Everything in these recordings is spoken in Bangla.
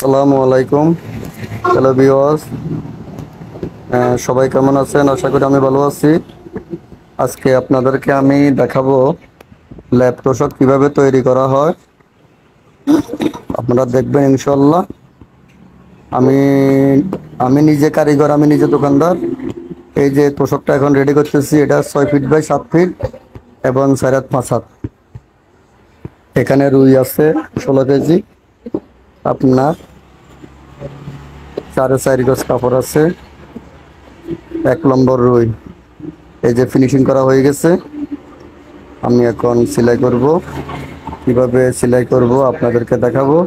আসসালামু আলাইকুম। হ্যালো ভিউয়ার্স, সবাই কেমন আছেন? আশা করি আমি ভালো আছি। আজকে আপনাদেরকে আমি দেখাবো ল্যাপ তোশক কিভাবে তৈরি করা হয়। আপনারা দেখবেন ইনশাল্লাহ। আমি আমি নিজে কারিগর, আমি নিজে দোকানদার। এই যে তোশকটা এখন রেডি করতেছি, এটা 6 ফিট বাই 7 ফিট এবং 4.5 5 হাত। এখানে রুই আছে 16 কেজি, আপনার 4.5 গজ কাপড় আছে, 1 নম্বর রুই। এই যে ফিনিশিং করা হয়ে গেছে। আমি এখন সেলাই করব। কিভাবে সেলাই করব আপনাদেরকে দেখাবো।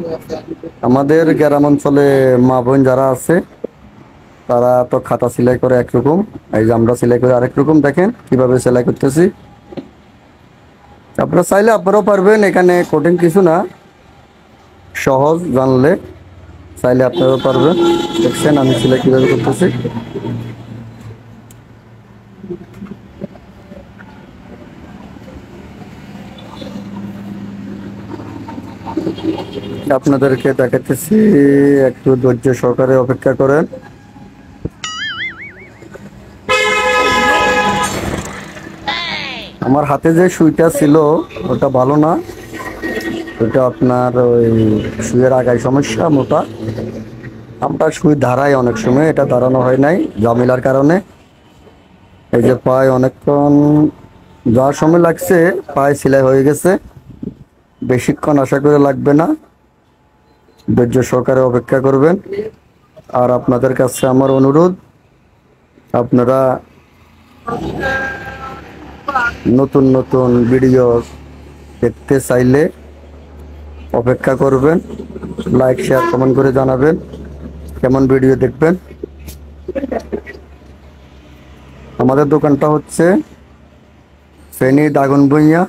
আমাদের গ্রাম অঞ্চলে মা বোন যারা আছে তারা তো খাতা সেলাই করে একরকম, এই যে আমরা সেলাই করে আরেক রকম। দেখেন কিভাবে সেলাই করতেছি। আপনারা চাইলে আপনারাও পারবেন, এখানে কঠিন কিছু না, সহজ, জানলে চাইলে আপনারাও পারবেন। দেখছেন আমি সেলাই কিভাবে করতেছি। আপনাদেরকে দেখাতেছি, একটু ধৈর্য সহকারে অপেক্ষা করেন। আমার হাতে যে সুইটা ছিল ওটা ভালো না, ওটা আপনার ওই সুইয়ের আগায় সমস্যা, মোটা। আমরা সুই ধারাই অনেক সময়, এটা দাঁড়ানো হয় নাই ঝামেলার কারণে। এই যে পায়ে অনেকক্ষণ যাওয়ার সময় লাগছে, পায়ে সেলাই হয়ে গেছে। বেশিক্ষণ আশা করে লাগবে না, ধৈর্য সহকারে অপেক্ষা করবেন। আর আপনাদের কাছে আমার অনুরোধ, আপনারা নতুন নতুন ভিডিও দেখতে চাইলে অপেক্ষা করবেন, লাইক শেয়ার কমেন্ট করে জানাবেন কেমন ভিডিও দেখবেন। আমাদের দোকানটা হচ্ছে ফেনী দাগনভূঞা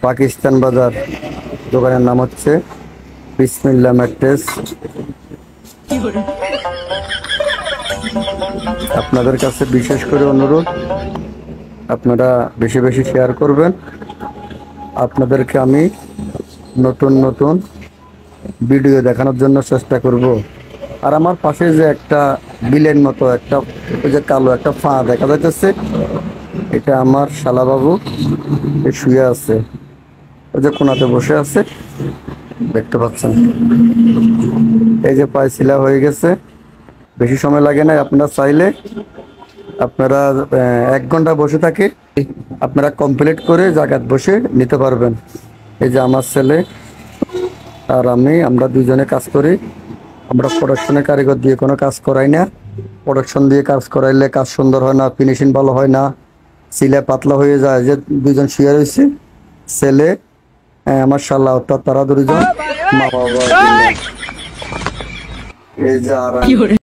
পাকিস্তান বাজার। দোকানের নাম হচ্ছে বিসমিল্লাহ ম্যাট্রেস। আপনাদের কাছে বিশেষ করে অনুরোধ, আপনারা বেশি বেশি শেয়ার করবেন। আপনাদেরকে আমি নতুন নতুন ভিডিও দেখানোর জন্য চেষ্টা করব। আর আমার পাশে যে একটা বিলের মতো একটা, ওই যে কালো একটা ফা দেখা যাচ্ছে, এটা আমার শালাবাবু, শুয়ে আছে, ওই যে কোনাতে বসে আছে, দেখতে পাচ্ছেন। এই যে পায়ে সেলাই হয়ে গেছে, বেশি সময় লাগে না। আপনারা চাইলে আপনারা 1 ঘন্টা বসে থাকে আপনারা কমপ্লিট করে জায়গায় বসে নিতে পারবেন। এই যে আমার ছেলে আর আমরা দুজনে কাজ করি। আমরা প্রোডাকশনের কারিগর দিয়ে কোনো কাজ করাই না। প্রোডাকশন দিয়ে কাজ করাইলে কাজ সুন্দর হয় না, ফিনিশিং ভালো হয় না, সিলে পাতলা হয়ে যায়। যে দুজন শুয়ে রয়েছে, ছেলে আমার শালা, অর্থাৎ তারা দুজন মা বাবা। এই যে আর